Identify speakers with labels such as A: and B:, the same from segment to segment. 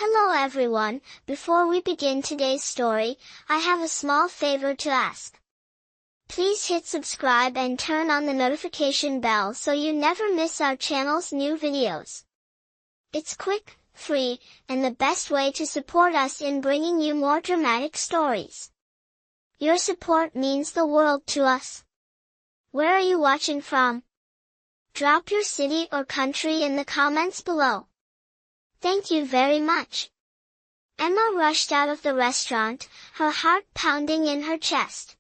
A: Hello everyone, before we begin today's story, I have a small favor to ask. Please hit subscribe and turn on the notification bell so you never miss our channel's new videos. It's quick, free, and the best way to support us in bringing you more dramatic stories. Your support means the world to us. Where are you watching from? Drop your city or country in the comments below. Thank you very much. Emma rushed out of the restaurant, her heart pounding in her chest.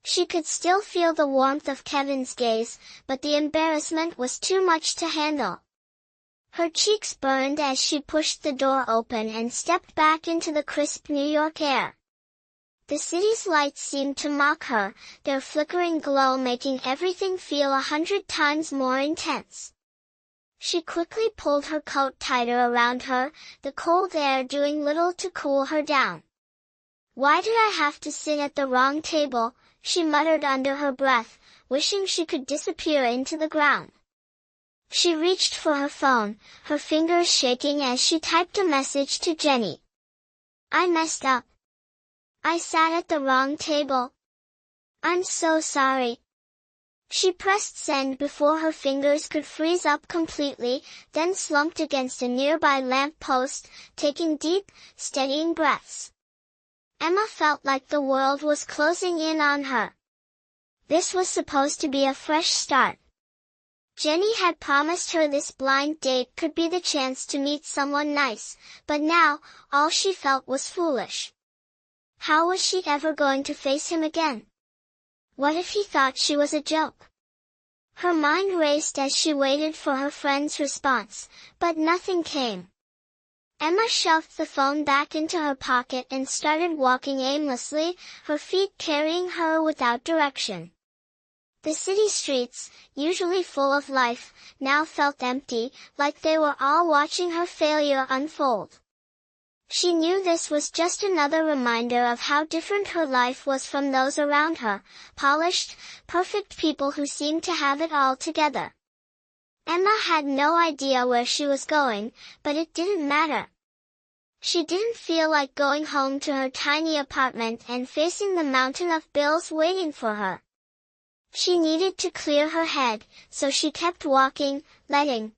A: She could still feel the warmth of Kevin's gaze, but the embarrassment was too much to handle. Her cheeks burned as she pushed the door open and stepped back into the crisp New York air. The city's lights seemed to mock her, their flickering glow making everything feel 100 times more intense. She quickly pulled her coat tighter around her, the cold air doing little to cool her down. "Why did I have to sit at the wrong table?" she muttered under her breath, wishing she could disappear into the ground. She reached for her phone, her fingers shaking as she typed a message to Jenny. "I messed up. I sat at the wrong table. I'm so sorry." She pressed send before her fingers could freeze up completely, then slumped against a nearby lamp post, taking deep, steadying breaths. Emma felt like the world was closing in on her. This was supposed to be a fresh start. Jenny had promised her this blind date could be the chance to meet someone nice, but now, all she felt was foolish. How was she ever going to face him again? What if he thought she was a joke? Her mind raced as she waited for her friend's response, but nothing came. Emma shoved the phone back into her pocket and started walking aimlessly, her feet carrying her without direction. The city streets, usually full of life, now felt empty, like they were all watching her failure unfold. She knew this was just another reminder of how different her life was from those around her, polished, perfect people who seemed to have it all together. Emma had no idea where she was going, but it didn't matter. She didn't feel like going home to her tiny apartment and facing the mountain of bills waiting for her. She needed to clear her head, so she kept walking, letting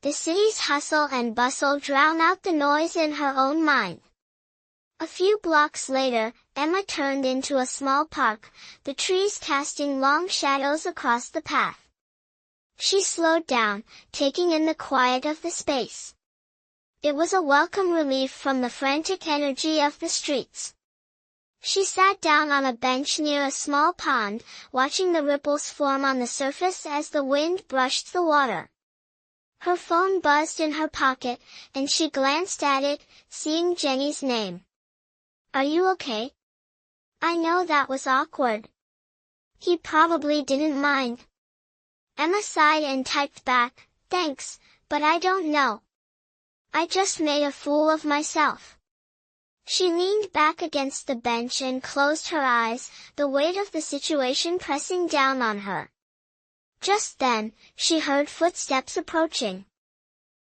A: the city's hustle and bustle drown out the noise in her own mind. A few blocks later, Emma turned into a small park, the trees casting long shadows across the path. She slowed down, taking in the quiet of the space. It was a welcome relief from the frantic energy of the streets. She sat down on a bench near a small pond, watching the ripples form on the surface as the wind brushed the water. Her phone buzzed in her pocket, and she glanced at it, seeing Jenny's name. "Are you okay? I know that was awkward." "He probably didn't mind." Emma sighed and typed back, "Thanks, but I don't know. I just made a fool of myself." She leaned back against the bench and closed her eyes, the weight of the situation pressing down on her. Just then, she heard footsteps approaching.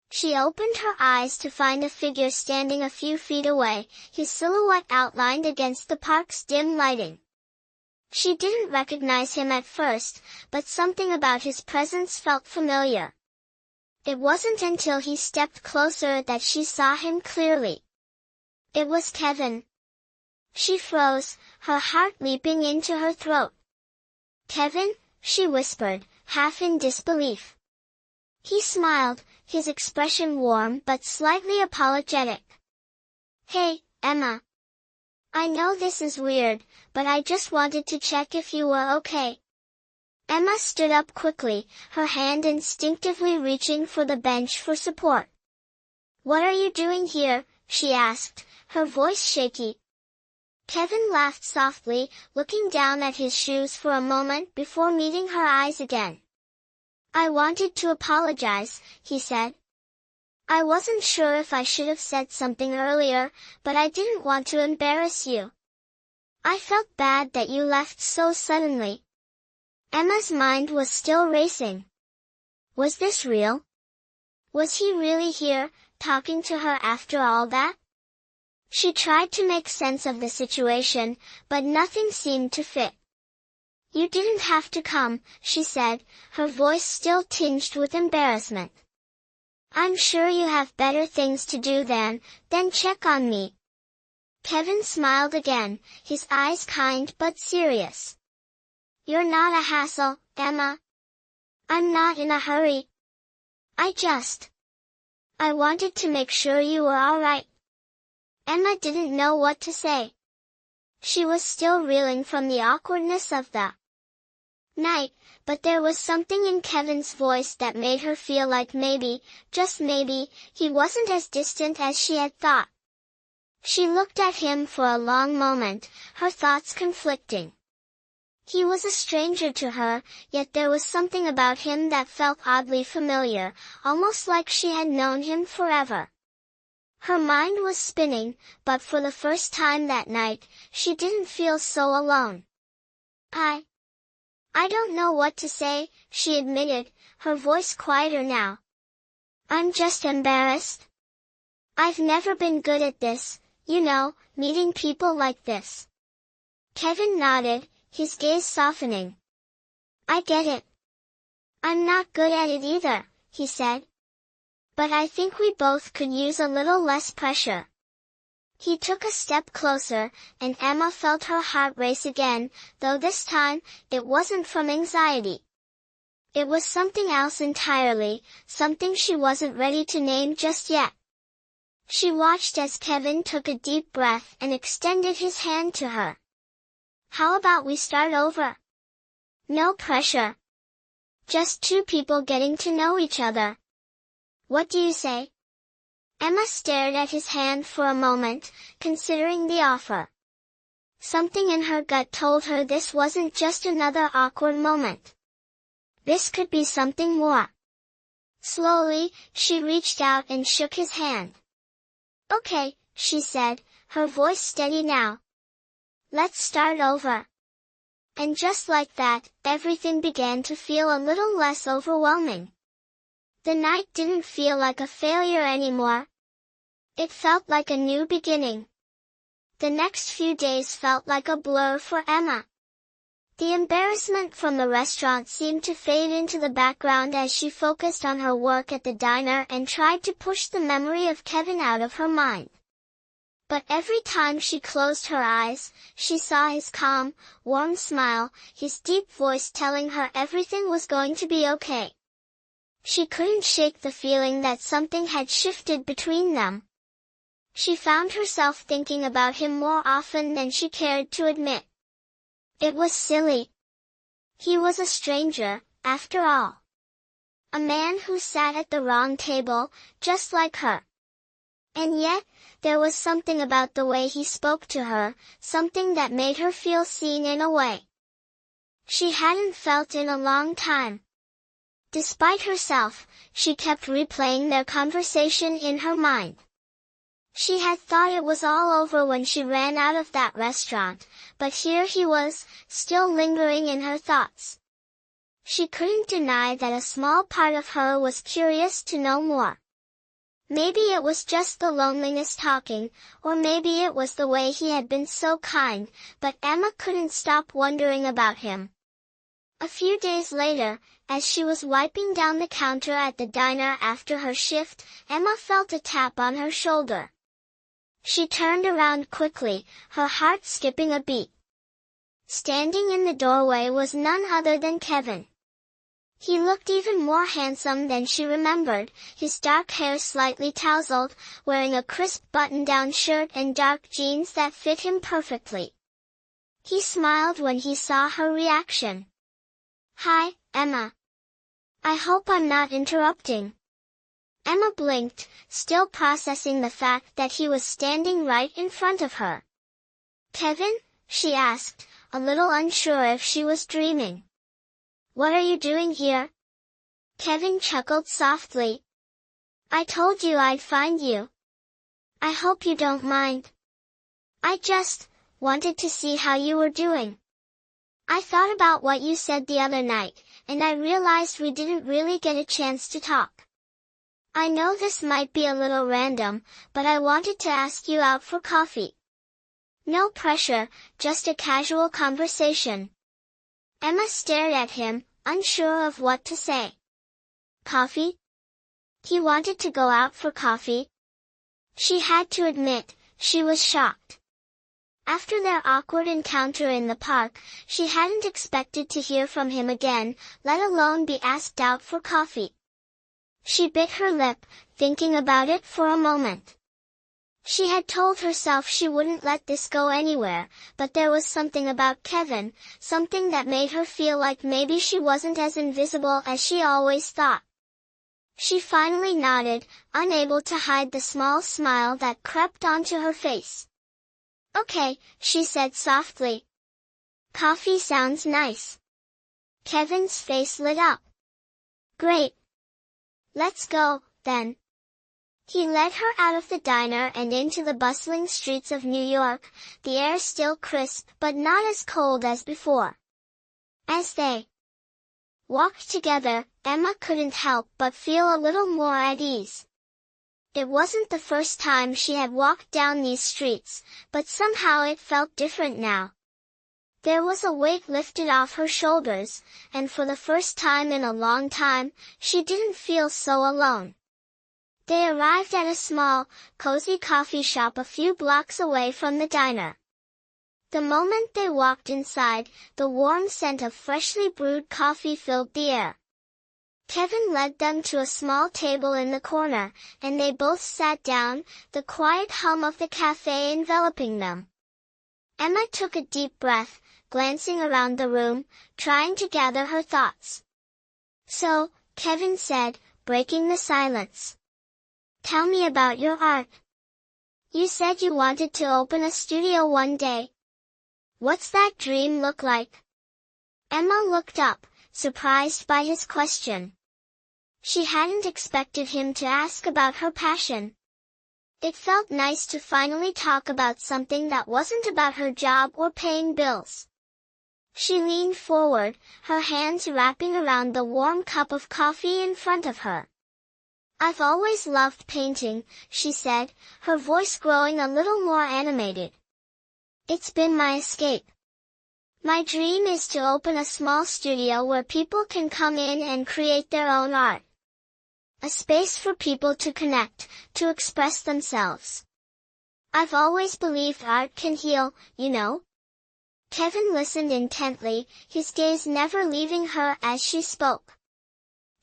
A: She opened her eyes to find a figure standing a few feet away, his silhouette outlined against the park's dim lighting. She didn't recognize him at first, but something about his presence felt familiar. It wasn't until he stepped closer that she saw him clearly. It was Kevin. She froze, her heart leaping into her throat. "Kevin?" she whispered, half in disbelief. He smiled, his expression warm but slightly apologetic. "Hey, Emma. I know this is weird, but I just wanted to check if you were okay." Emma stood up quickly, her hand instinctively reaching for the bench for support. "What are you doing here?" she asked, her voice shaky. Kevin laughed softly, looking down at his shoes for a moment before meeting her eyes again. "I wanted to apologize," he said. "I wasn't sure if I should have said something earlier, but I didn't want to embarrass you. I felt bad that you left so suddenly." Emma's mind was still racing. Was this real? Was he really here, talking to her after all that? She tried to make sense of the situation, but nothing seemed to fit. "You didn't have to come," she said, her voice still tinged with embarrassment. "I'm sure you have better things to do than check on me." Kevin smiled again, his eyes kind but serious. "You're not a hassle, Emma. I'm not in a hurry. I wanted to make sure you were all right." Emma didn't know what to say. She was still reeling from the awkwardness of the night, but there was something in Kevin's voice that made her feel like maybe, just maybe, he wasn't as distant as she had thought. She looked at him for a long moment, her thoughts conflicting. He was a stranger to her, yet there was something about him that felt oddly familiar, almost like she had known him forever. Her mind was spinning, but for the first time that night, she didn't feel so alone. I don't know what to say," she admitted, her voice quieter now. "I'm just embarrassed. I've never been good at this, meeting people like this." Kevin nodded, his gaze softening. "I get it. I'm not good at it either," he said. "But I think we both could use a little less pressure." He took a step closer, and Emma felt her heart race again, though this time, it wasn't from anxiety. It was something else entirely, something she wasn't ready to name just yet. She watched as Kevin took a deep breath and extended his hand to her. "How about we start over? No pressure. Just two people getting to know each other. What do you say?" Emma stared at his hand for a moment, considering the offer. Something in her gut told her this wasn't just another awkward moment. This could be something more. Slowly, she reached out and shook his hand. "Okay," she said, her voice steady now. "Let's start over." And just like that, everything began to feel a little less overwhelming. The night didn't feel like a failure anymore. It felt like a new beginning. The next few days felt like a blur for Emma. The embarrassment from the restaurant seemed to fade into the background as she focused on her work at the diner and tried to push the memory of Kevin out of her mind. But every time she closed her eyes, she saw his calm, warm smile, his deep voice telling her everything was going to be okay. She couldn't shake the feeling that something had shifted between them. She found herself thinking about him more often than she cared to admit. It was silly. He was a stranger, after all. A man who sat at the wrong table, just like her. And yet, there was something about the way he spoke to her, something that made her feel seen in a way she hadn't felt in a long time. Despite herself, she kept replaying their conversation in her mind. She had thought it was all over when she ran out of that restaurant, but here he was, still lingering in her thoughts. She couldn't deny that a small part of her was curious to know more. Maybe it was just the loneliness talking, or maybe it was the way he had been so kind, but Emma couldn't stop wondering about him. A few days later, as she was wiping down the counter at the diner after her shift, Emma felt a tap on her shoulder. She turned around quickly, her heart skipping a beat. Standing in the doorway was none other than Kevin. He looked even more handsome than she remembered, his dark hair slightly tousled, wearing a crisp button-down shirt and dark jeans that fit him perfectly. He smiled when he saw her reaction. "Hi, Emma. I hope I'm not interrupting." Emma blinked, still processing the fact that he was standing right in front of her. "Kevin?" she asked, a little unsure if she was dreaming. "What are you doing here?" Kevin chuckled softly. "I told you I'd find you. I hope you don't mind. I just wanted to see how you were doing. I thought about what you said the other night, and I realized we didn't really get a chance to talk." I know this might be a little random, but I wanted to ask you out for coffee. No pressure, just a casual conversation. Emma stared at him, unsure of what to say. Coffee? He wanted to go out for coffee? She had to admit, she was shocked. After their awkward encounter in the park, she hadn't expected to hear from him again, let alone be asked out for coffee. She bit her lip, thinking about it for a moment. She had told herself she wouldn't let this go anywhere, but there was something about Kevin, something that made her feel like maybe she wasn't as invisible as she always thought. She finally nodded, unable to hide the small smile that crept onto her face. Okay, she said softly. Coffee sounds nice. Kevin's face lit up. Great. Let's go, then. He led her out of the diner and into the bustling streets of New York, the air still crisp but not as cold as before. As they walked together, Emma couldn't help but feel a little more at ease. It wasn't the first time she had walked down these streets, but somehow it felt different now. There was a weight lifted off her shoulders, and for the first time in a long time, she didn't feel so alone. They arrived at a small, cozy coffee shop a few blocks away from the diner. The moment they walked inside, the warm scent of freshly brewed coffee filled the air. Kevin led them to a small table in the corner, and they both sat down, the quiet hum of the cafe enveloping them. Emma took a deep breath, glancing around the room, trying to gather her thoughts. So, Kevin said, breaking the silence. Tell me about your art. You said you wanted to open a studio one day. What's that dream look like? Emma looked up, surprised by his question. She hadn't expected him to ask about her passion. It felt nice to finally talk about something that wasn't about her job or paying bills. She leaned forward, her hands wrapping around the warm cup of coffee in front of her. I've always loved painting, she said, her voice growing a little more animated. It's been my escape. My dream is to open a small studio where people can come in and create their own art. A space for people to connect, to express themselves. I've always believed art can heal, you know. Kevin listened intently, his gaze never leaving her as she spoke.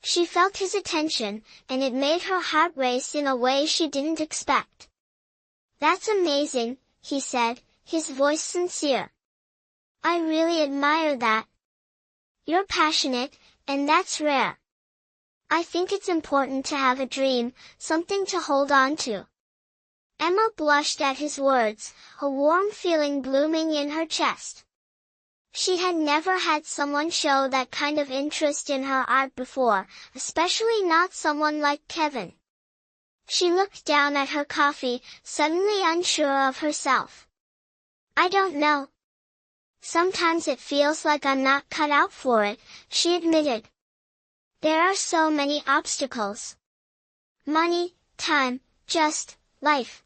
A: She felt his attention, and it made her heart race in a way she didn't expect. That's amazing, he said, his voice sincere. I really admire that. You're passionate, and that's rare. I think it's important to have a dream, something to hold on to. Emma blushed at his words, a warm feeling blooming in her chest. She had never had someone show that kind of interest in her art before, especially not someone like Kevin. She looked down at her coffee, suddenly unsure of herself. I don't know. Sometimes it feels like I'm not cut out for it, she admitted. There are so many obstacles. Money, time, just life.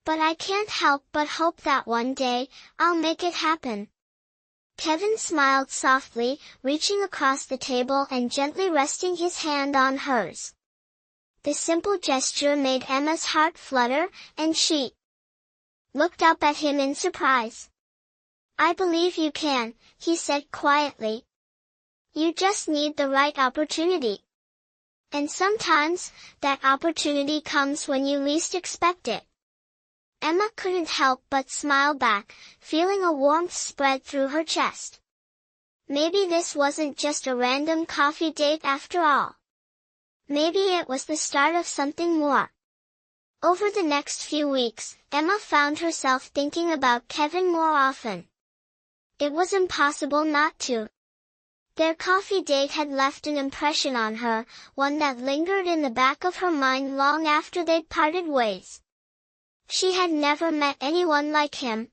A: But I can't help but hope that one day, I'll make it happen. Kevin smiled softly, reaching across the table and gently resting his hand on hers. The simple gesture made Emma's heart flutter, and she looked up at him in surprise. I believe you can, he said quietly. You just need the right opportunity. And sometimes, that opportunity comes when you least expect it. Emma couldn't help but smile back, feeling a warmth spread through her chest. Maybe this wasn't just a random coffee date after all. Maybe it was the start of something more. Over the next few weeks, Emma found herself thinking about Kevin more often. It was impossible not to. Their coffee date had left an impression on her, one that lingered in the back of her mind long after they'd parted ways. She had never met anyone like him.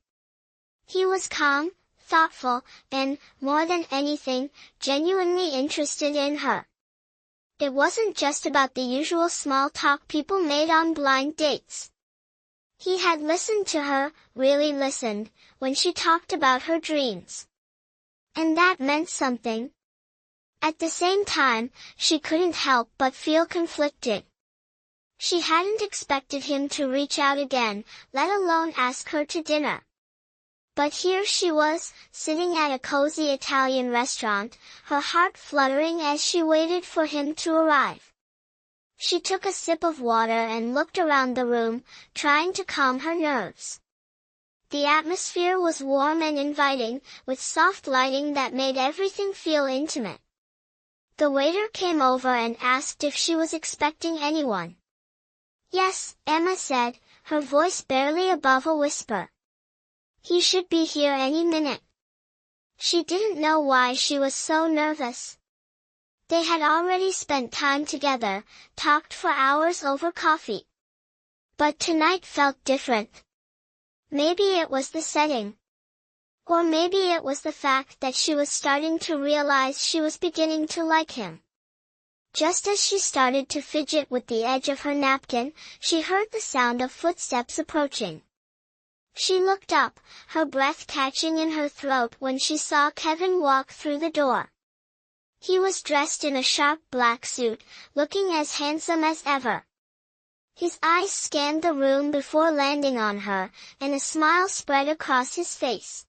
A: He was calm, thoughtful, and, more than anything, genuinely interested in her. It wasn't just about the usual small talk people made on blind dates. He had listened to her, really listened, when she talked about her dreams. And that meant something. At the same time, she couldn't help but feel conflicted. She hadn't expected him to reach out again, let alone ask her to dinner. But here she was, sitting at a cozy Italian restaurant, her heart fluttering as she waited for him to arrive. She took a sip of water and looked around the room, trying to calm her nerves. The atmosphere was warm and inviting, with soft lighting that made everything feel intimate. The waiter came over and asked if she was expecting anyone. "Yes," Emma said, her voice barely above a whisper. "He should be here any minute." She didn't know why she was so nervous. They had already spent time together, talked for hours over coffee. But tonight felt different. Maybe it was the setting. Or maybe it was the fact that she was starting to realize she was beginning to like him. Just as she started to fidget with the edge of her napkin, she heard the sound of footsteps approaching. She looked up, her breath catching in her throat when she saw Kevin walk through the door. He was dressed in a sharp black suit, looking as handsome as ever. His eyes scanned the room before landing on her, and a smile spread across his face.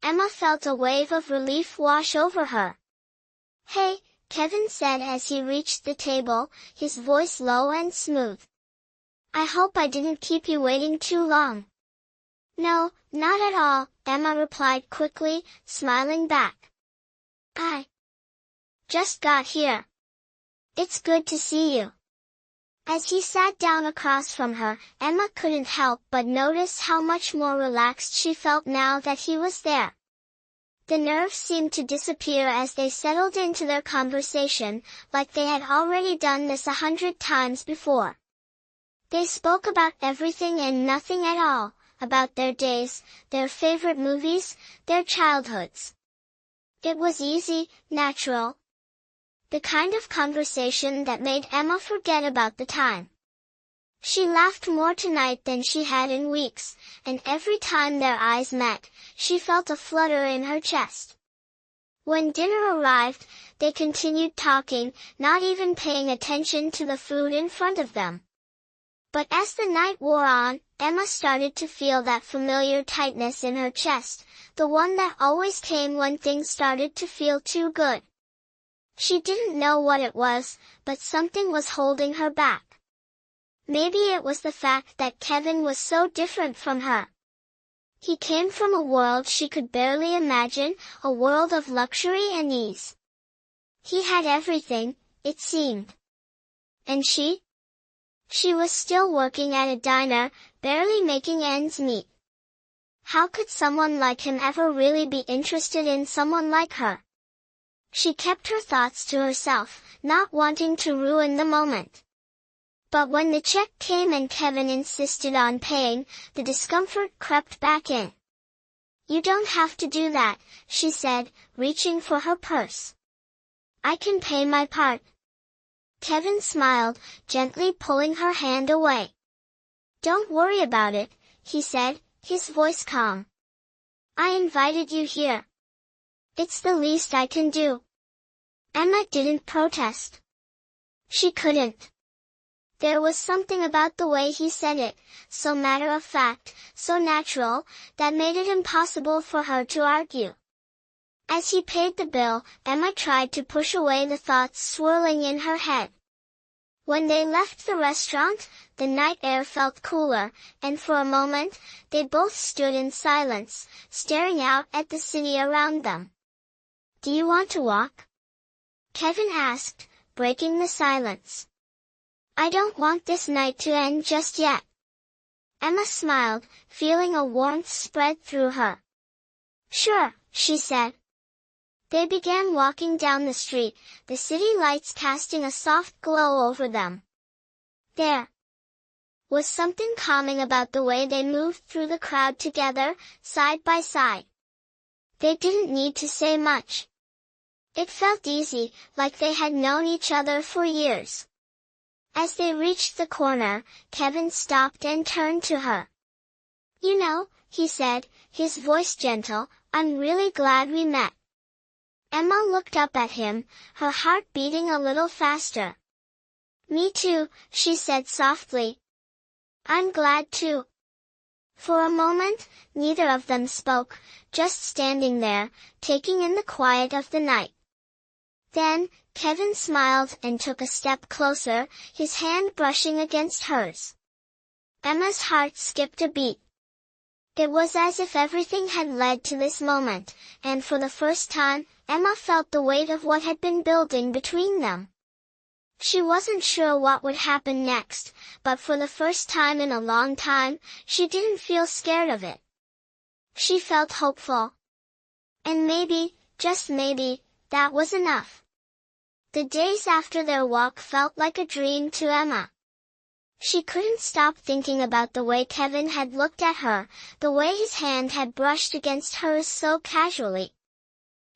A: Emma felt a wave of relief wash over her. "Hey," Kevin said as he reached the table, his voice low and smooth. "I hope I didn't keep you waiting too long." "No, not at all," Emma replied quickly, smiling back. "I just got here. It's good to see you." As he sat down across from her, Emma couldn't help but notice how much more relaxed she felt now that he was there. The nerves seemed to disappear as they settled into their conversation, like they had already done this 100 times before. They spoke about everything and nothing at all, about their days, their favorite movies, their childhoods. It was easy, natural. The kind of conversation that made Emma forget about the time. She laughed more tonight than she had in weeks, and every time their eyes met, she felt a flutter in her chest. When dinner arrived, they continued talking, not even paying attention to the food in front of them. But as the night wore on, Emma started to feel that familiar tightness in her chest, the one that always came when things started to feel too good. She didn't know what it was, but something was holding her back. Maybe it was the fact that Kevin was so different from her. He came from a world she could barely imagine, a world of luxury and ease. He had everything, it seemed. And she? She was still working at a diner, barely making ends meet. How could someone like him ever really be interested in someone like her? She kept her thoughts to herself, not wanting to ruin the moment. But when the check came and Kevin insisted on paying, the discomfort crept back in. "You don't have to do that," she said, reaching for her purse. "I can pay my part." Kevin smiled, gently pulling her hand away. "Don't worry about it," he said, his voice calm. "I invited you here. It's the least I can do." Emma didn't protest. She couldn't. There was something about the way he said it, so matter-of-fact, so natural, that made it impossible for her to argue. As he paid the bill, Emma tried to push away the thoughts swirling in her head. When they left the restaurant, the night air felt cooler, and for a moment, they both stood in silence, staring out at the city around them. "Do you want to walk?" Kevin asked, breaking the silence. "I don't want this night to end just yet." Emma smiled, feeling a warmth spread through her. "Sure," she said. They began walking down the street, the city lights casting a soft glow over them. There was something calming about the way they moved through the crowd together, side by side. They didn't need to say much. It felt easy, like they had known each other for years. As they reached the corner, Kevin stopped and turned to her. "You know," he said, his voice gentle, "I'm really glad we met." Emma looked up at him, her heart beating a little faster. "Me too," she said softly. "I'm glad too." For a moment, neither of them spoke, just standing there, taking in the quiet of the night. Then, Kevin smiled and took a step closer, his hand brushing against hers. Emma's heart skipped a beat. It was as if everything had led to this moment, and for the first time, Emma felt the weight of what had been building between them. She wasn't sure what would happen next, but for the first time in a long time, she didn't feel scared of it. She felt hopeful. And maybe, just maybe, that was enough. The days after their walk felt like a dream to Emma. She couldn't stop thinking about the way Kevin had looked at her, the way his hand had brushed against hers so casually.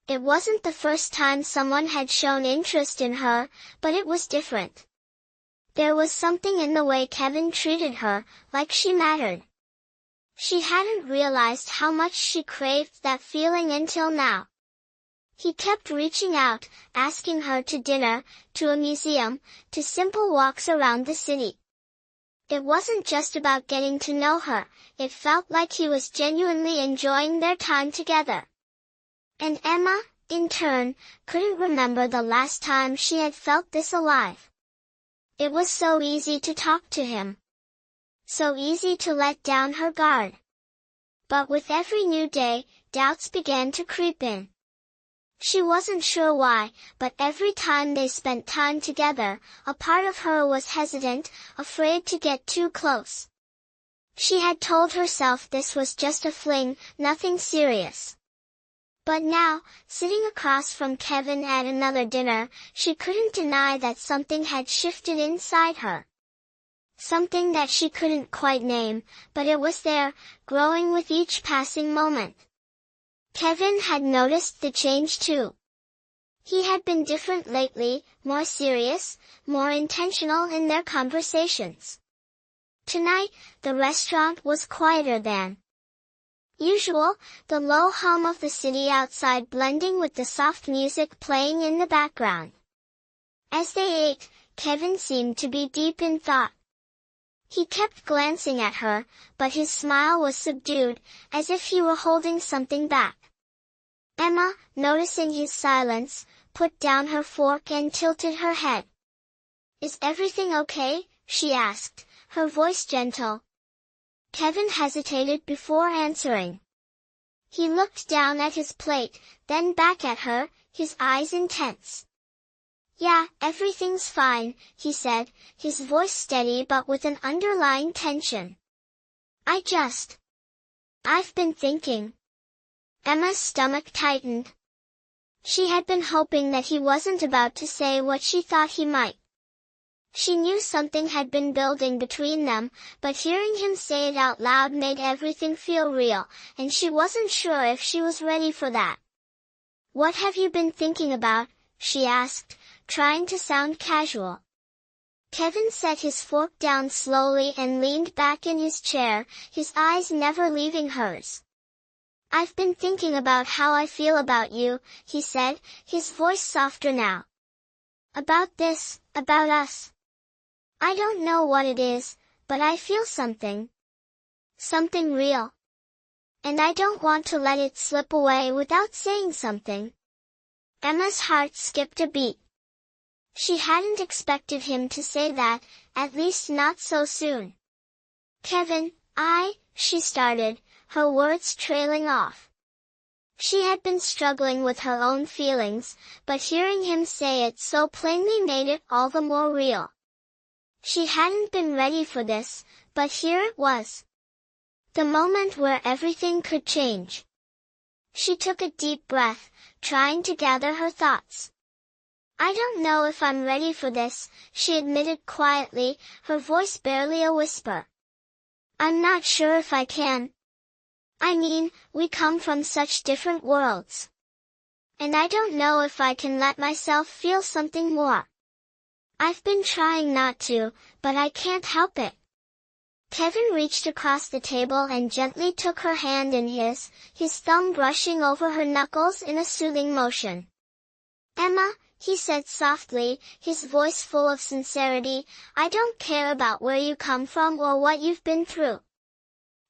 A: It wasn't the first time someone had shown interest in her, but it was different. There was something in the way Kevin treated her, like she mattered. She hadn't realized how much she craved that feeling until now. He kept reaching out, asking her to dinner, to a museum, to simple walks around the city. It wasn't just about getting to know her, it felt like he was genuinely enjoying their time together. And Emma, in turn, couldn't remember the last time she had felt this alive. It was so easy to talk to him. So easy to let down her guard. But with every new day, doubts began to creep in. She wasn't sure why, but every time they spent time together, a part of her was hesitant, afraid to get too close. She had told herself this was just a fling, nothing serious. But now, sitting across from Kevin at another dinner, she couldn't deny that something had shifted inside her. Something that she couldn't quite name, but it was there, growing with each passing moment. Kevin had noticed the change too. He had been different lately, more serious, more intentional in their conversations. Tonight, the restaurant was quieter than usual, the low hum of the city outside blending with the soft music playing in the background. As they ate, Kevin seemed to be deep in thought. He kept glancing at her, but his smile was subdued, as if he were holding something back. Emma, noticing his silence, put down her fork and tilted her head. "Is everything okay?" she asked, her voice gentle. Kevin hesitated before answering. He looked down at his plate, then back at her, his eyes intense. "Yeah, everything's fine," he said, his voice steady but with an underlying tension. I've been thinking." Emma's stomach tightened. She had been hoping that he wasn't about to say what she thought he might. She knew something had been building between them, but hearing him say it out loud made everything feel real, and she wasn't sure if she was ready for that. "What have you been thinking about?" she asked, trying to sound casual. Kevin set his fork down slowly and leaned back in his chair, his eyes never leaving hers. "I've been thinking about how I feel about you," he said, his voice softer now. "About this, about us. I don't know what it is, but I feel something. Something real. And I don't want to let it slip away without saying something." Emma's heart skipped a beat. She hadn't expected him to say that, at least not so soon. "Kevin, she started, her words trailing off. She had been struggling with her own feelings, but hearing him say it so plainly made it all the more real. She hadn't been ready for this, but here it was. The moment where everything could change. She took a deep breath, trying to gather her thoughts. "I don't know if I'm ready for this," she admitted quietly, her voice barely a whisper. "I'm not sure if I can. I mean, we come from such different worlds. And I don't know if I can let myself feel something more. I've been trying not to, but I can't help it. Kevin reached across the table and gently took her hand in his thumb brushing over her knuckles in a soothing motion. Emma, he said softly, his voice full of sincerity, I don't care about where you come from or what you've been through.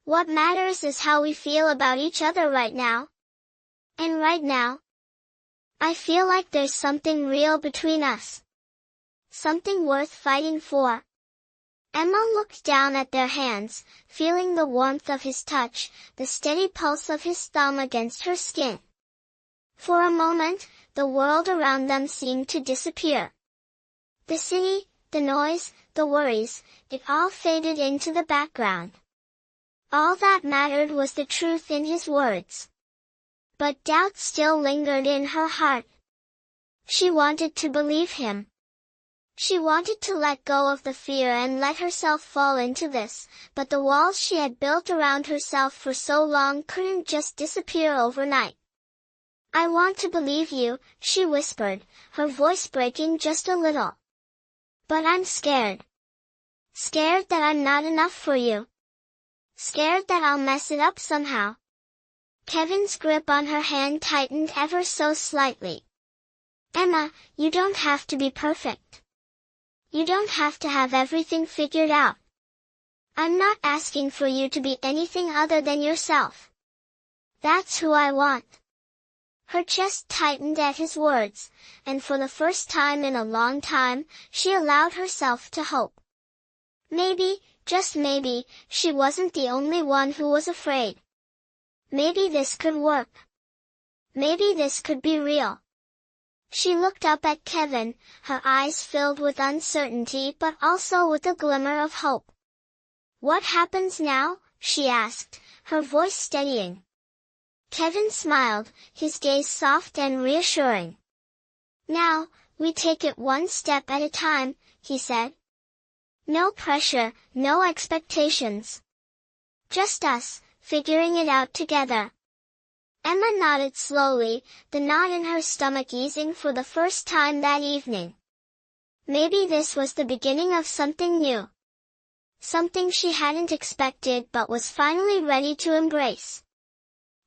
A: What matters is how we feel about each other right now. And right now, I feel like there's something real between us. Something worth fighting for. Emma looked down at their hands, feeling the warmth of his touch, the steady pulse of his thumb against her skin. For a moment, the world around them seemed to disappear. The city, the noise, the worries, it all faded into the background. All that mattered was the truth in his words. But doubt still lingered in her heart. She wanted to believe him. She wanted to let go of the fear and let herself fall into this, but the walls she had built around herself for so long couldn't just disappear overnight. I want to believe you, she whispered, her voice breaking just a little. But I'm scared. Scared that I'm not enough for you. Scared that I'll mess it up somehow. Kevin's grip on her hand tightened ever so slightly. Emma, you don't have to be perfect. You don't have to have everything figured out. I'm not asking for you to be anything other than yourself. That's who I want. Her chest tightened at his words, and for the first time in a long time, she allowed herself to hope. Maybe, just maybe, she wasn't the only one who was afraid. Maybe this could work. Maybe this could be real. She looked up at Kevin, her eyes filled with uncertainty but also with a glimmer of hope. What happens now? She asked, her voice steadying. Kevin smiled, his gaze soft and reassuring. Now, we take it one step at a time, he said. No pressure, no expectations. Just us, figuring it out together. Emma nodded slowly, the knot in her stomach easing for the first time that evening. Maybe this was the beginning of something new. Something she hadn't expected but was finally ready to embrace.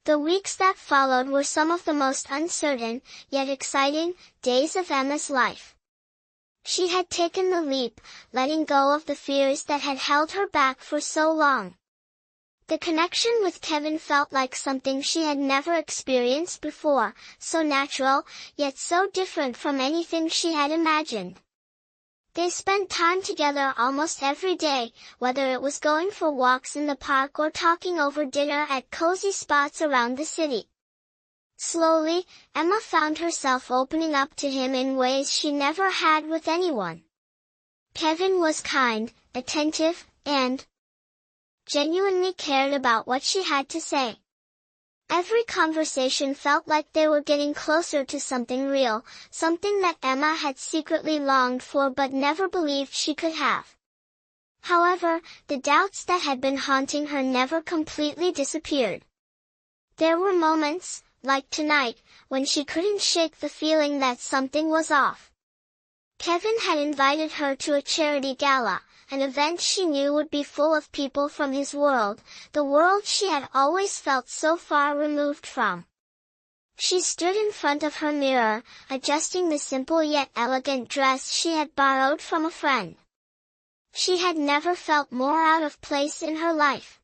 A: The weeks that followed were some of the most uncertain, yet exciting, days of Emma's life. She had taken the leap, letting go of the fears that had held her back for so long. The connection with Kevin felt like something she had never experienced before, so natural, yet so different from anything she had imagined. They spent time together almost every day, whether it was going for walks in the park or talking over dinner at cozy spots around the city. Slowly, Emma found herself opening up to him in ways she never had with anyone. Kevin was kind, attentive, and genuinely cared about what she had to say. Every conversation felt like they were getting closer to something real, something that Emma had secretly longed for but never believed she could have. However, the doubts that had been haunting her never completely disappeared. There were moments, like tonight, when she couldn't shake the feeling that something was off. Kevin had invited her to a charity gala, an event she knew would be full of people from his world, the world she had always felt so far removed from. She stood in front of her mirror, adjusting the simple yet elegant dress she had borrowed from a friend. She had never felt more out of place in her life.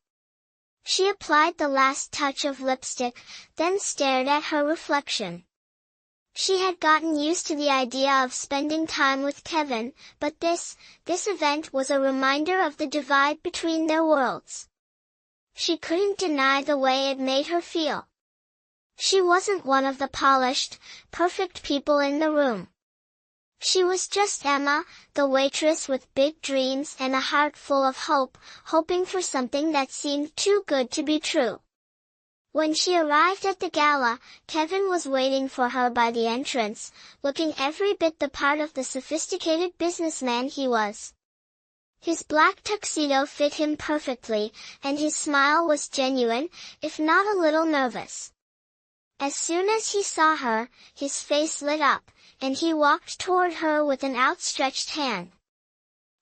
A: She applied the last touch of lipstick, then stared at her reflection. She had gotten used to the idea of spending time with Kevin, but this event was a reminder of the divide between their worlds. She couldn't deny the way it made her feel. She wasn't one of the polished, perfect people in the room. She was just Emma, the waitress with big dreams and a heart full of hope, hoping for something that seemed too good to be true. When she arrived at the gala, Kevin was waiting for her by the entrance, looking every bit the part of the sophisticated businessman he was. His black tuxedo fit him perfectly, and his smile was genuine, if not a little nervous. As soon as he saw her, his face lit up, and he walked toward her with an outstretched hand.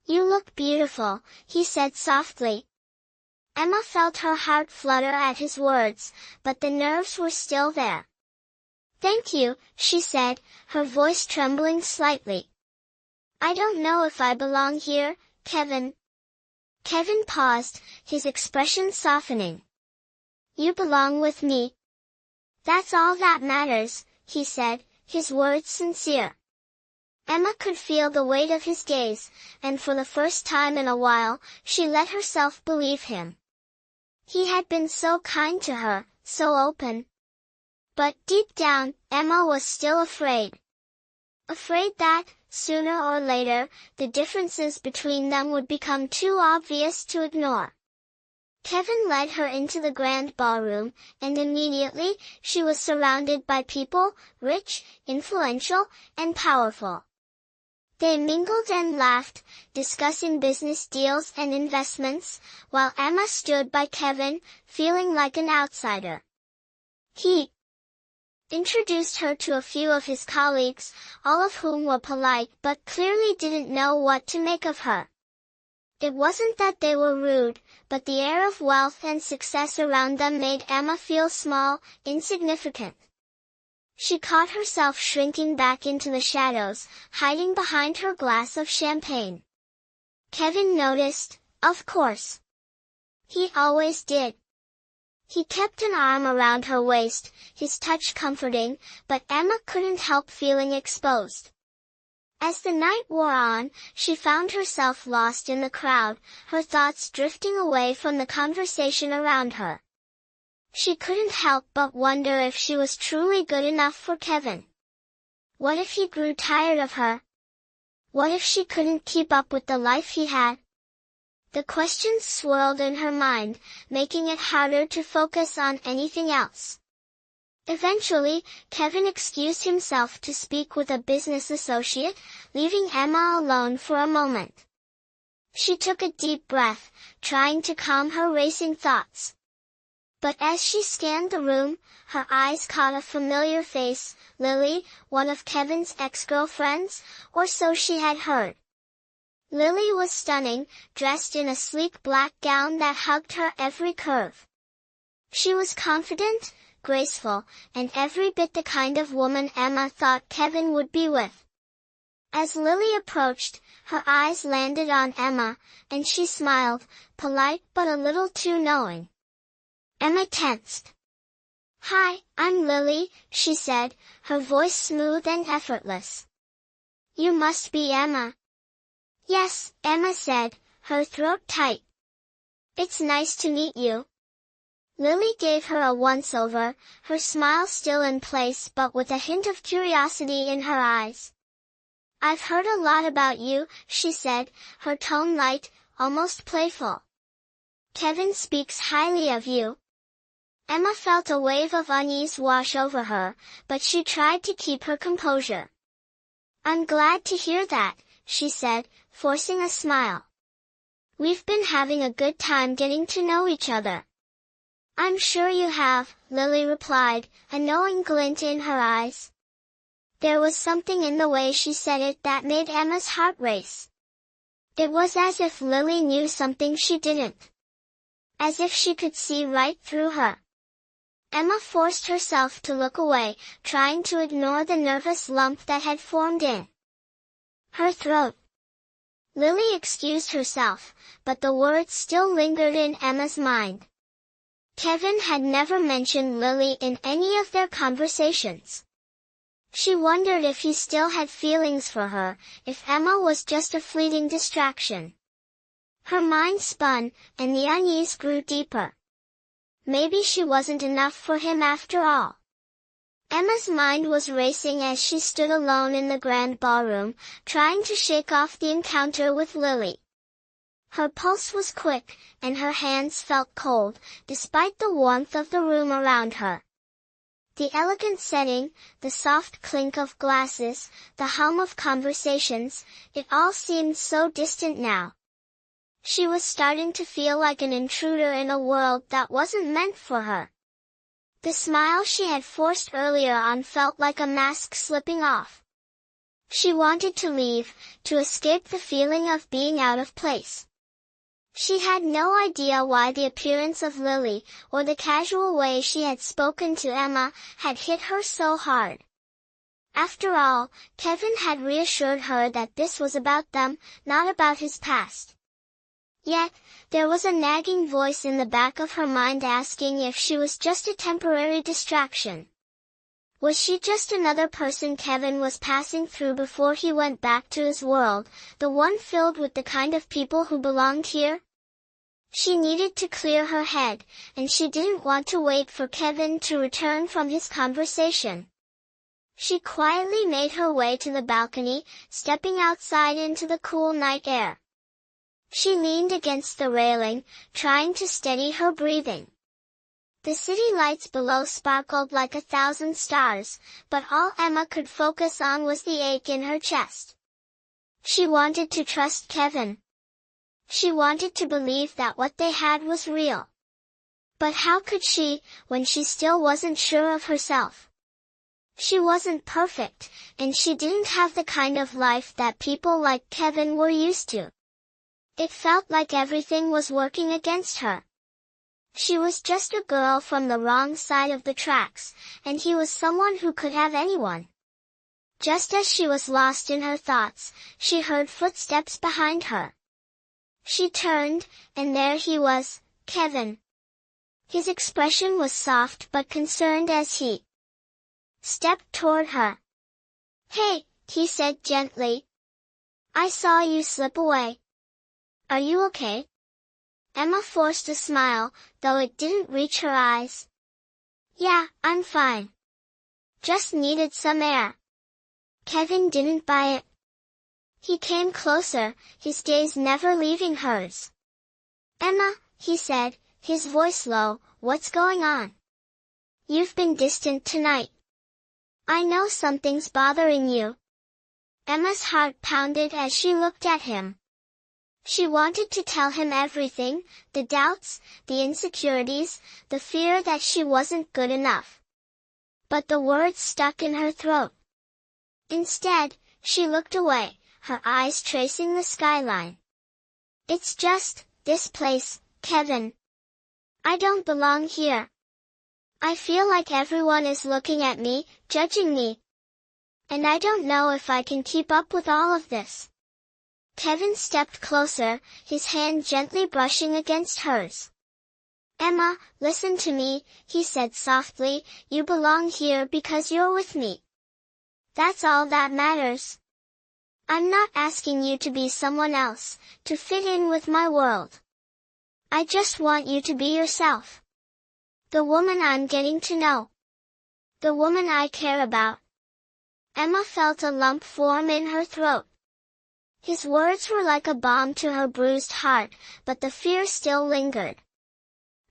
A: "You look beautiful," he said softly. Emma felt her heart flutter at his words, but the nerves were still there. "Thank you," she said, her voice trembling slightly. "I don't know if I belong here, Kevin." Kevin paused, his expression softening. "You belong with me. That's all that matters," he said, his words sincere. Emma could feel the weight of his gaze, and for the first time in a while, she let herself believe him. He had been so kind to her, so open. But deep down, Emma was still afraid. Afraid that, sooner or later, the differences between them would become too obvious to ignore. Kevin led her into the grand ballroom, and immediately, she was surrounded by people, rich, influential, and powerful. They mingled and laughed, discussing business deals and investments, while Emma stood by Kevin, feeling like an outsider. He introduced her to a few of his colleagues, all of whom were polite but clearly didn't know what to make of her. It wasn't that they were rude, but the air of wealth and success around them made Emma feel small, insignificant. She caught herself shrinking back into the shadows, hiding behind her glass of champagne. Kevin noticed, of course. He always did. He kept an arm around her waist, his touch comforting, but Emma couldn't help feeling exposed. As the night wore on, she found herself lost in the crowd, her thoughts drifting away from the conversation around her. She couldn't help but wonder if she was truly good enough for Kevin. What if he grew tired of her? What if she couldn't keep up with the life he had? The questions swirled in her mind, making it harder to focus on anything else. Eventually, Kevin excused himself to speak with a business associate, leaving Emma alone for a moment. She took a deep breath, trying to calm her racing thoughts. But as she scanned the room, her eyes caught a familiar face, Lily, one of Kevin's ex-girlfriends, or so she had heard. Lily was stunning, dressed in a sleek black gown that hugged her every curve. She was confident, graceful, and every bit the kind of woman Emma thought Kevin would be with. As Lily approached, her eyes landed on Emma, and she smiled, polite but a little too knowing. Emma tensed. "Hi, I'm Lily," she said, her voice smooth and effortless. "You must be Emma." "Yes," Emma said, her throat tight. "It's nice to meet you." Lily gave her a once-over, her smile still in place but with a hint of curiosity in her eyes. "I've heard a lot about you," she said, her tone light, almost playful. "Kevin speaks highly of you." Emma felt a wave of unease wash over her, but she tried to keep her composure. "I'm glad to hear that," she said, forcing a smile. "We've been having a good time getting to know each other." "I'm sure you have," Lily replied, a knowing glint in her eyes. There was something in the way she said it that made Emma's heart race. It was as if Lily knew something she didn't. As if she could see right through her. Emma forced herself to look away, trying to ignore the nervous lump that had formed in her throat. Lily excused herself, but the words still lingered in Emma's mind. Kevin had never mentioned Lily in any of their conversations. She wondered if he still had feelings for her, if Emma was just a fleeting distraction. Her mind spun, and the unease grew deeper. Maybe she wasn't enough for him after all. Emma's mind was racing as she stood alone in the grand ballroom, trying to shake off the encounter with Lily. Her pulse was quick, and her hands felt cold, despite the warmth of the room around her. The elegant setting, the soft clink of glasses, the hum of conversations, it all seemed so distant now. She was starting to feel like an intruder in a world that wasn't meant for her. The smile she had forced earlier on felt like a mask slipping off. She wanted to leave, to escape the feeling of being out of place. She had no idea why the appearance of Lily, or the casual way she had spoken to Emma, had hit her so hard. After all, Kevin had reassured her that this was about them, not about his past. Yet, there was a nagging voice in the back of her mind asking if she was just a temporary distraction. Was she just another person Kevin was passing through before he went back to his world, the one filled with the kind of people who belonged here? She needed to clear her head, and she didn't want to wait for Kevin to return from his conversation. She quietly made her way to the balcony, stepping outside into the cool night air. She leaned against the railing, trying to steady her breathing. The city lights below sparkled like 1,000 stars, but all Emma could focus on was the ache in her chest. She wanted to trust Kevin. She wanted to believe that what they had was real. But how could she, when she still wasn't sure of herself? She wasn't perfect, and she didn't have the kind of life that people like Kevin were used to. It felt like everything was working against her. She was just a girl from the wrong side of the tracks, and he was someone who could have anyone. Just as she was lost in her thoughts, she heard footsteps behind her. She turned, and there he was, Kevin. His expression was soft but concerned as he stepped toward her. "Hey," he said gently. "I saw you slip away. Are you okay?" Emma forced a smile, though it didn't reach her eyes. "Yeah, I'm fine. Just needed some air." Kevin didn't buy it. He came closer, his gaze never leaving hers. "Emma," he said, his voice low, "what's going on? You've been distant tonight. I know something's bothering you." Emma's heart pounded as she looked at him. She wanted to tell him everything, the doubts, the insecurities, the fear that she wasn't good enough. But the words stuck in her throat. Instead, she looked away, her eyes tracing the skyline. "It's just, this place, Kevin. I don't belong here. I feel like everyone is looking at me, judging me. And I don't know if I can keep up with all of this." Kevin stepped closer, his hand gently brushing against hers. "Emma, listen to me," he said softly, "you belong here because you're with me. That's all that matters. I'm not asking you to be someone else, to fit in with my world. I just want you to be yourself. The woman I'm getting to know. The woman I care about." Emma felt a lump form in her throat. His words were like a balm to her bruised heart, but the fear still lingered.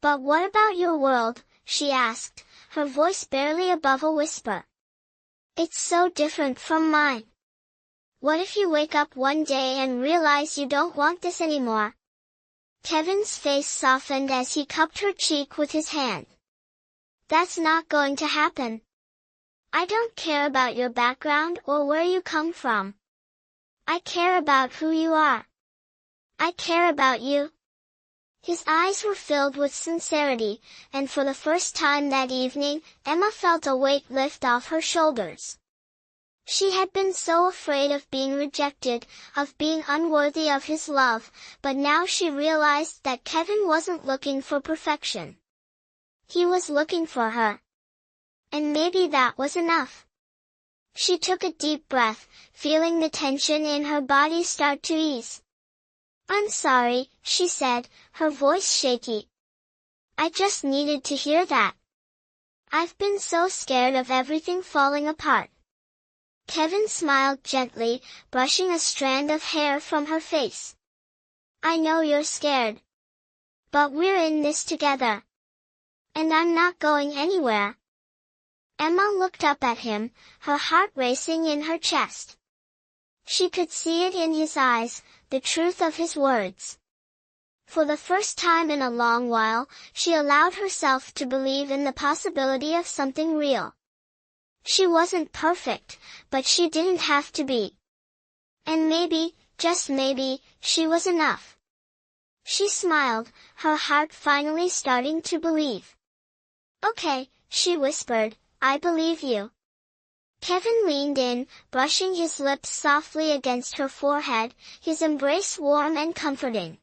A: "But what about your world?" she asked, her voice barely above a whisper. "It's so different from mine. What if you wake up one day and realize you don't want this anymore?" Kevin's face softened as he cupped her cheek with his hand. "That's not going to happen. I don't care about your background or where you come from. I care about who you are. I care about you." His eyes were filled with sincerity, and for the first time that evening, Emma felt a weight lift off her shoulders. She had been so afraid of being rejected, of being unworthy of his love, but now she realized that Kevin wasn't looking for perfection. He was looking for her. And maybe that was enough. She took a deep breath, feeling the tension in her body start to ease. "I'm sorry," she said, her voice shaky. "I just needed to hear that. I've been so scared of everything falling apart." Kevin smiled gently, brushing a strand of hair from her face. "I know you're scared. But we're in this together. And I'm not going anywhere." Emma looked up at him, her heart racing in her chest. She could see it in his eyes, the truth of his words. For the first time in a long while, she allowed herself to believe in the possibility of something real. She wasn't perfect, but she didn't have to be. And maybe, just maybe, she was enough. She smiled, her heart finally starting to believe. "Okay," she whispered, "I believe you." Kevin leaned in, brushing his lips softly against her forehead, his embrace warm and comforting.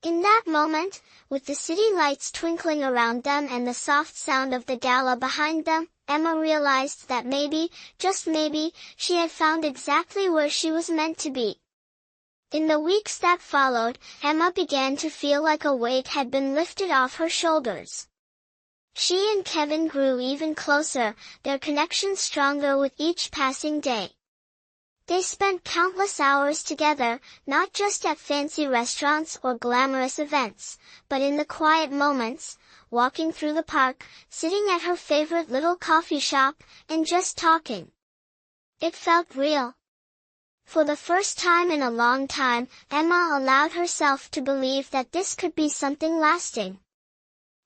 A: In that moment, with the city lights twinkling around them and the soft sound of the gala behind them, Emma realized that maybe, just maybe, she had found exactly where she was meant to be. In the weeks that followed, Emma began to feel like a weight had been lifted off her shoulders. She and Kevin grew even closer, their connection stronger with each passing day. They spent countless hours together, not just at fancy restaurants or glamorous events, but in the quiet moments, walking through the park, sitting at her favorite little coffee shop, and just talking. It felt real. For the first time in a long time, Emma allowed herself to believe that this could be something lasting.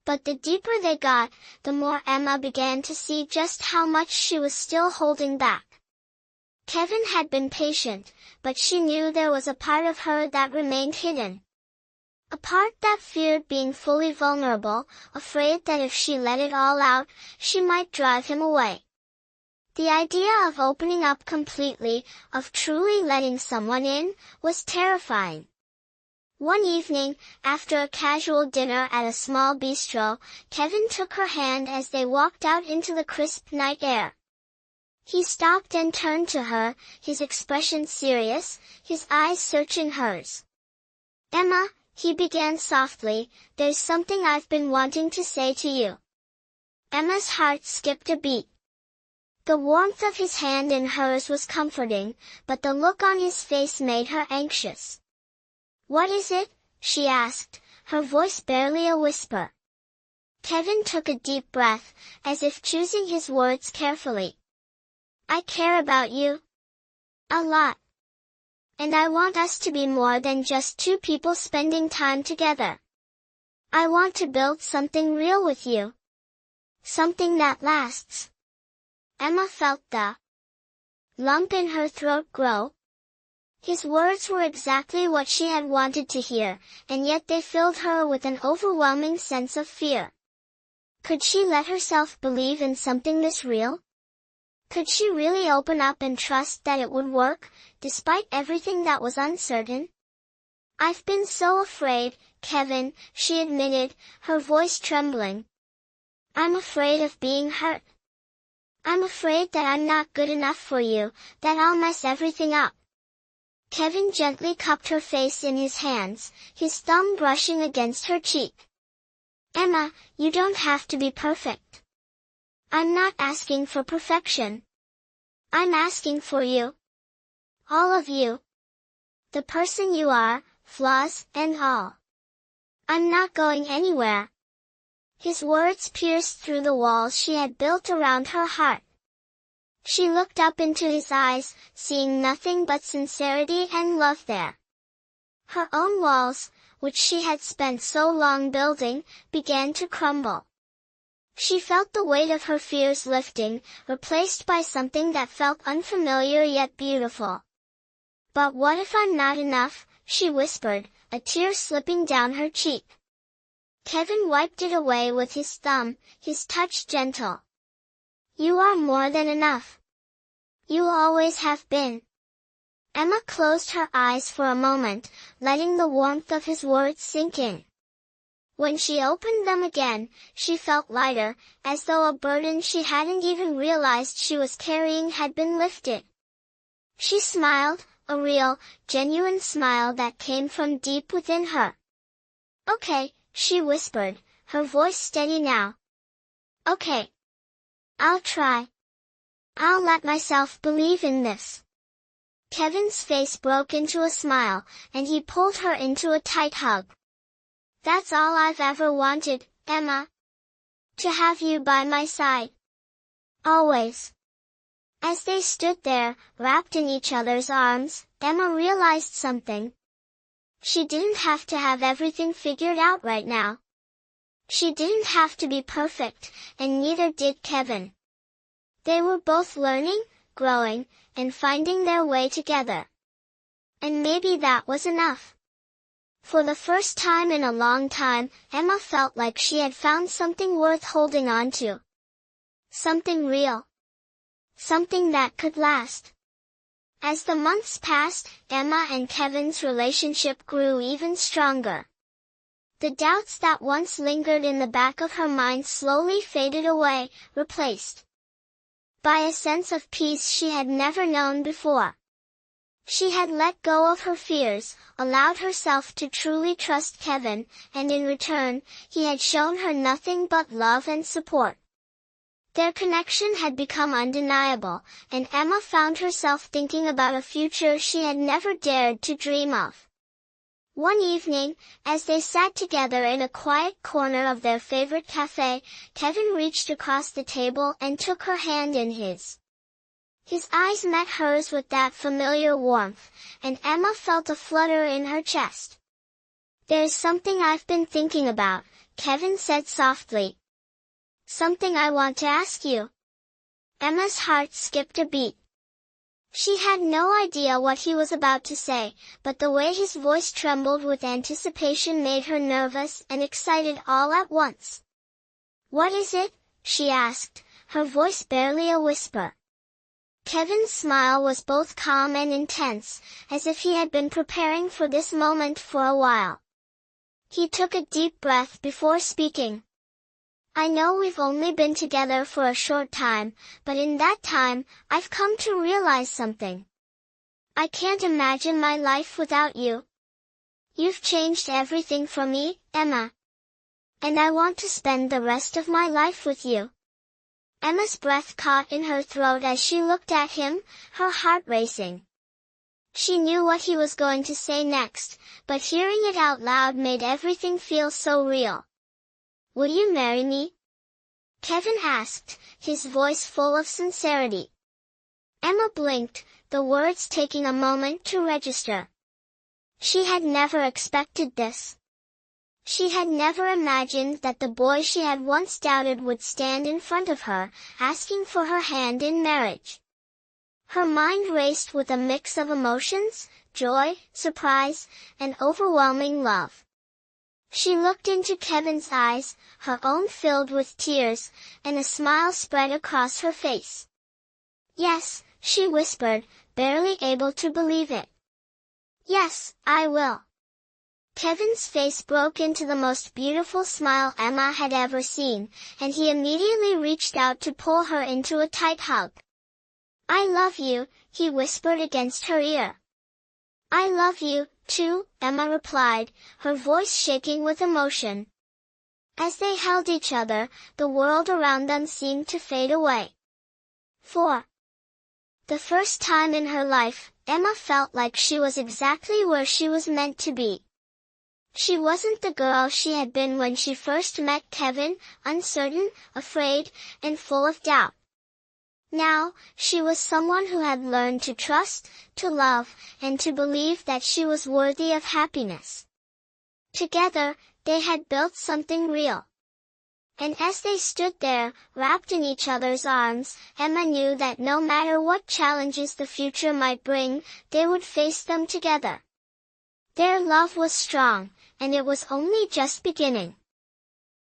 A: But the deeper they got, the more Emma began to see just how much she was still holding back. Kevin had been patient, but she knew there was a part of her that remained hidden. A part that feared being fully vulnerable, afraid that if she let it all out, she might drive him away. The idea of opening up completely, of truly letting someone in, was terrifying. One evening, after a casual dinner at a small bistro, Kevin took her hand as they walked out into the crisp night air. He stopped and turned to her, his expression serious, his eyes searching hers. "Emma," he began softly, "there's something I've been wanting to say to you." Emma's heart skipped a beat. The warmth of his hand in hers was comforting, but the look on his face made her anxious. "What is it?" she asked, her voice barely a whisper. Kevin took a deep breath, as if choosing his words carefully. "I care about you. A lot. And I want us to be more than just two people spending time together. I want to build something real with you. Something that lasts." Emma felt the lump in her throat grow. His words were exactly what she had wanted to hear, and yet they filled her with an overwhelming sense of fear. Could she let herself believe in something this real? Could she really open up and trust that it would work, despite everything that was uncertain? "I've been so afraid, Kevin," she admitted, her voice trembling. "I'm afraid of being hurt. I'm afraid that I'm not good enough for you, that I'll mess everything up." Kevin gently cupped her face in his hands, his thumb brushing against her cheek. "Emma, you don't have to be perfect. I'm not asking for perfection. I'm asking for you. All of you. The person you are, flaws and all. I'm not going anywhere." His words pierced through the walls she had built around her heart. She looked up into his eyes, seeing nothing but sincerity and love there. Her own walls, which she had spent so long building, began to crumble. She felt the weight of her fears lifting, replaced by something that felt unfamiliar yet beautiful. "But what if I'm not enough?" she whispered, a tear slipping down her cheek. Kevin wiped it away with his thumb, his touch gentle. "You are more than enough. You always have been." Emma closed her eyes for a moment, letting the warmth of his words sink in. When she opened them again, she felt lighter, as though a burden she hadn't even realized she was carrying had been lifted. She smiled, a real, genuine smile that came from deep within her. "Okay," she whispered, her voice steady now. "Okay. I'll try. I'll let myself believe in this." Kevin's face broke into a smile, and he pulled her into a tight hug. "That's all I've ever wanted, Emma. To have you by my side. Always." As they stood there, wrapped in each other's arms, Emma realized something. She didn't have to have everything figured out right now. She didn't have to be perfect, and neither did Kevin. They were both learning, growing, and finding their way together. And maybe that was enough. For the first time in a long time, Emma felt like she had found something worth holding on to. Something real. Something that could last. As the months passed, Emma and Kevin's relationship grew even stronger. The doubts that once lingered in the back of her mind slowly faded away, replaced by a sense of peace she had never known before. She had let go of her fears, allowed herself to truly trust Kevin, and in return, he had shown her nothing but love and support. Their connection had become undeniable, and Emma found herself thinking about a future she had never dared to dream of. One evening, as they sat together in a quiet corner of their favorite cafe, Kevin reached across the table and took her hand in his. His eyes met hers with that familiar warmth, and Emma felt a flutter in her chest. "There's something I've been thinking about," Kevin said softly. "Something I want to ask you." Emma's heart skipped a beat. She had no idea what he was about to say, but the way his voice trembled with anticipation made her nervous and excited all at once. "What is it?" she asked, her voice barely a whisper. Kevin's smile was both calm and intense, as if he had been preparing for this moment for a while. He took a deep breath before speaking. "I know we've only been together for a short time, but in that time, I've come to realize something. I can't imagine my life without you. You've changed everything for me, Emma. And I want to spend the rest of my life with you." Emma's breath caught in her throat as she looked at him, her heart racing. She knew what he was going to say next, but hearing it out loud made everything feel so real. "Will you marry me?" Kevin asked, his voice full of sincerity. Emma blinked, the words taking a moment to register. She had never expected this. She had never imagined that the boy she had once doubted would stand in front of her, asking for her hand in marriage. Her mind raced with a mix of emotions, joy, surprise, and overwhelming love. She looked into Kevin's eyes, her own filled with tears, and a smile spread across her face. "Yes," she whispered, barely able to believe it. "Yes, I will." Kevin's face broke into the most beautiful smile Emma had ever seen, and he immediately reached out to pull her into a tight hug. "I love you," he whispered against her ear. "I love you, too," Emma replied, her voice shaking with emotion. As they held each other, the world around them seemed to fade away. For the first time in her life, Emma felt like she was exactly where she was meant to be. She wasn't the girl she had been when she first met Kevin, uncertain, afraid, and full of doubt. Now, she was someone who had learned to trust, to love, and to believe that she was worthy of happiness. Together, they had built something real. And as they stood there, wrapped in each other's arms, Emma knew that no matter what challenges the future might bring, they would face them together. Their love was strong, and it was only just beginning.